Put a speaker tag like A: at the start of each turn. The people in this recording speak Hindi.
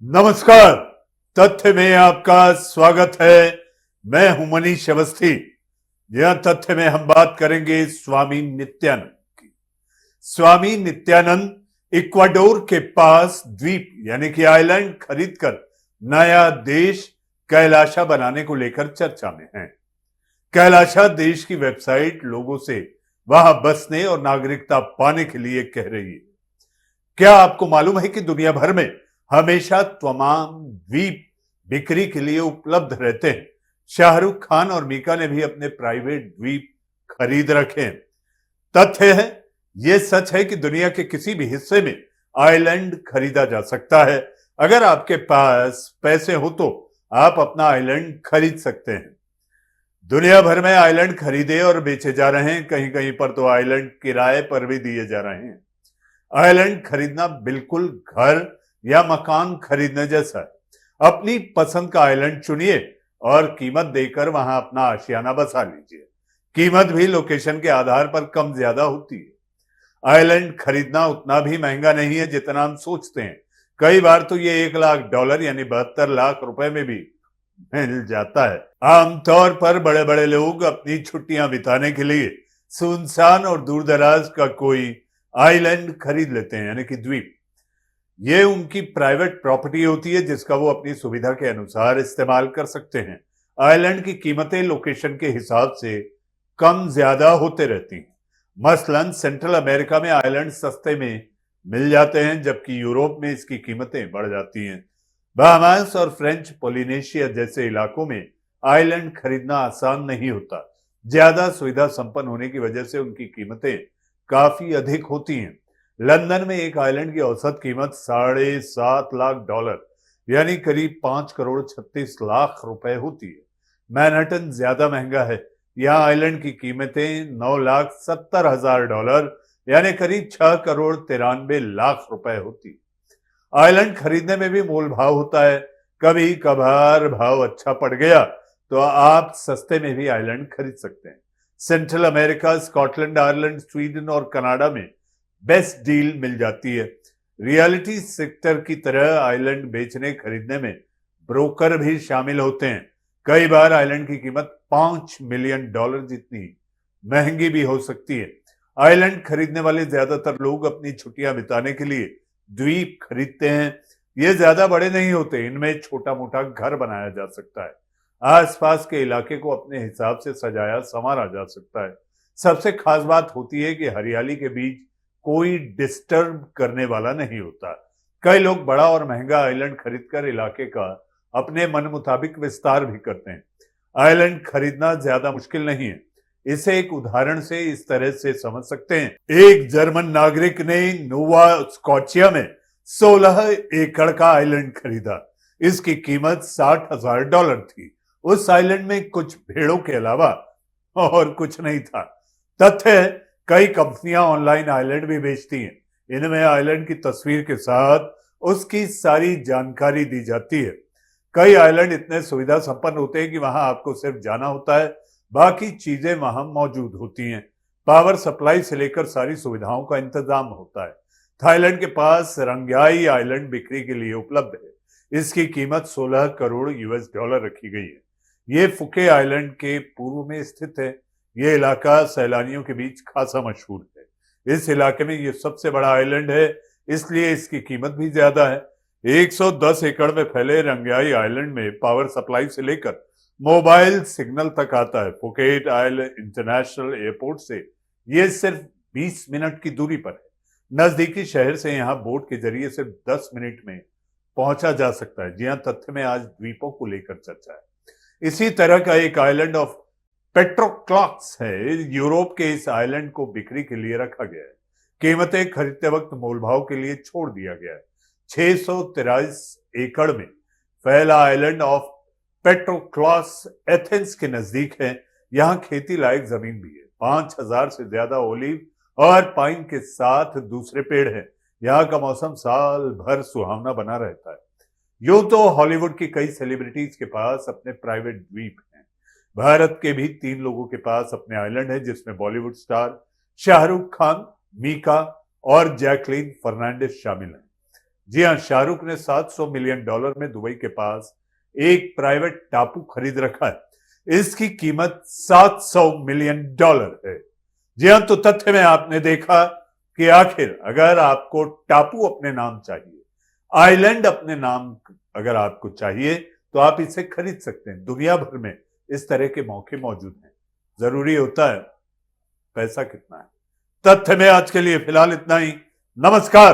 A: नमस्कार। तथ्य में आपका स्वागत है। मैं हूं मनीष अवस्थी। यह तथ्य में हम बात करेंगे स्वामी नित्यानंद की। स्वामी नित्यानंद इक्वाडोर के पास द्वीप यानी कि आइलैंड खरीदकर नया देश कैलाशा बनाने को लेकर चर्चा में हैं। कैलाशा देश की वेबसाइट लोगों से वहां बसने और नागरिकता पाने के लिए कह रही है। क्या आपको मालूम है कि दुनिया भर में हमेशा तमाम द्वीप बिक्री के लिए उपलब्ध रहते हैं। शाहरुख खान और मीका ने भी अपने प्राइवेट द्वीप खरीद रखे हैं। तथ्य है, यह सच है कि दुनिया के किसी भी हिस्से में आइलैंड खरीदा जा सकता है। अगर आपके पास पैसे हो तो आप अपना आइलैंड खरीद सकते हैं। दुनिया भर में आइलैंड खरीदे और बेचे जा रहे हैं। कहीं कहीं पर तो आइलैंड किराए पर भी दिए जा रहे हैं। आइलैंड खरीदना बिल्कुल घर या मकान खरीदने जैसा है। अपनी पसंद का आइलैंड चुनिए और कीमत देकर वहां अपना आशियाना बसा लीजिए। कीमत भी लोकेशन के आधार पर कम ज्यादा होती है। आइलैंड खरीदना उतना भी महंगा नहीं है जितना हम सोचते हैं। कई बार तो ये $1,00,000 यानी 72 लाख रुपए में भी मिल जाता है। आमतौर पर बड़े बड़े लोग अपनी छुट्टियां बिताने के लिए सुनसान और दूर दराज का कोई आइलैंड खरीद लेते हैं यानी कि द्वीप। ये उनकी प्राइवेट प्रॉपर्टी होती है जिसका वो अपनी सुविधा के अनुसार इस्तेमाल कर सकते हैं। आइलैंड की कीमतें लोकेशन के हिसाब से कम ज्यादा होते रहती हैं। मसलन सेंट्रल अमेरिका में आइलैंड सस्ते में मिल जाते हैं जबकि यूरोप में इसकी कीमतें बढ़ जाती हैं। बहामास और फ्रेंच पोलिनेशिया जैसे इलाकों में आइलैंड खरीदना आसान नहीं होता। ज्यादा सुविधा संपन्न होने की वजह से उनकी कीमतें काफी अधिक होती हैं। लंदन में एक आइलैंड की औसत कीमत $7.5 लाख यानी करीब 5,36,00,000 रुपए होती है। मैनहट्टन ज्यादा महंगा है। यहाँ आइलैंड की कीमतें $9,70,000 यानी करीब 6,93,00,000 रुपए होती है। आइलैंड खरीदने में भी मोल भाव होता है। कभी कभार भाव अच्छा पड़ गया तो आप सस्ते में भी आइलैंड खरीद सकते हैं। Central America, Scotland, Ireland, Sweden और कनाडा में बेस्ट डील मिल जाती है। रियलिटी सेक्टर की तरह आइलैंड बेचने खरीदने में ब्रोकर भी शामिल होते हैं। कई बार आइलैंड की कीमत $5 मिलियन जितनी महंगी भी हो सकती है। आइलैंड खरीदने वाले ज्यादातर लोग अपनी छुट्टियां बिताने के लिए द्वीप खरीदते हैं। ये ज्यादा बड़े नहीं होते। इनमें छोटा मोटा घर बनाया जा सकता है। आसपास के इलाके को अपने हिसाब से सजाया संवारा जा सकता है। सबसे खास बात होती है कि हरियाली के बीच कोई डिस्टर्ब करने वाला नहीं होता। कई लोग बड़ा और महंगा आइलैंड खरीदकर इलाके का अपने मन मुताबिक विस्तार भी करते हैं। आइलैंड खरीदना ज्यादा मुश्किल नहीं है। इसे एक उदाहरण से इस तरह से समझ सकते हैं। एक जर्मन नागरिक ने नोवा स्कॉचिया में 16 एकड़ का आइलैंड खरीदा। इसकी कीमत $60,000 थी। उस आइलैंड में कुछ भेड़ों के अलावा और कुछ नहीं था। तथ्य है, कई कंपनियां ऑनलाइन आइलैंड भी बेचती हैं। इनमें आइलैंड की तस्वीर के साथ उसकी सारी जानकारी दी जाती है। कई आइलैंड इतने सुविधा संपन्न होते हैं कि वहां आपको सिर्फ जाना होता है, बाकी चीजें वहां मौजूद होती हैं। पावर सप्लाई से लेकर सारी सुविधाओं का इंतजाम होता है। थाईलैंड के पास रंग्याई आइलैंड बिक्री के लिए उपलब्ध है। इसकी कीमत $16 करोड़ रखी गई है। ये फुके आइलैंड के पूर्व में स्थित है। ये इलाका सैलानियों के बीच खासा मशहूर है। इस इलाके में ये सबसे बड़ा आइलैंड है, इसलिए इसकी कीमत भी ज्यादा है। 110 एकड़ में फैले रंग्याई आइलैंड में पावर सप्लाई से लेकर मोबाइल सिग्नल तक आता है। फुकेट आइलैंड इंटरनेशनल एयरपोर्ट से ये सिर्फ 20 मिनट की दूरी पर है। नजदीकी शहर से यहाँ बोट के जरिए सिर्फ 10 मिनट में पहुंचा जा सकता है। जी हाँ, तथ्य में आज द्वीपों को लेकर चर्चा है। इसी तरह का एक आइलैंड ऑफ पेट्रोक्लॉक्स है। यूरोप के इस आइलैंड को बिक्री के लिए रखा गया है। कीमतें खरीदते वक्त मोलभाव के लिए छोड़ दिया गया है। 623 एकड़ में फैला आइलैंड ऑफ पेट्रोक्लॉस एथेंस के नजदीक है। यहाँ खेती लायक जमीन भी है। 5,000 से ज्यादा ओलिव और पाइन के साथ दूसरे पेड़ हैं। यहाँ का मौसम साल भर सुहावना बना रहता है। यूं तो हॉलीवुड की कई सेलिब्रिटीज के पास अपने प्राइवेट द्वीप हैं। भारत के भी 3 लोगों के पास अपने आइलैंड है, जिसमें बॉलीवुड स्टार शाहरुख खान, मीका और जैकलीन फर्नांडिस शामिल हैं। जी हां, शाहरुख ने $700 मिलियन में दुबई के पास एक प्राइवेट टापू खरीद रखा है। इसकी कीमत $700 मिलियन है। जी हां, तो तथ्य में आपने देखा कि आखिर अगर आपको टापू अपने नाम चाहिए, आइलैंड अपने नाम अगर आपको चाहिए, तो आप इसे खरीद सकते हैं। दुनिया भर में इस तरह के मौके मौजूद हैं। जरूरी होता है पैसा कितना है। तथ्य में आज के लिए फिलहाल इतना ही। नमस्कार।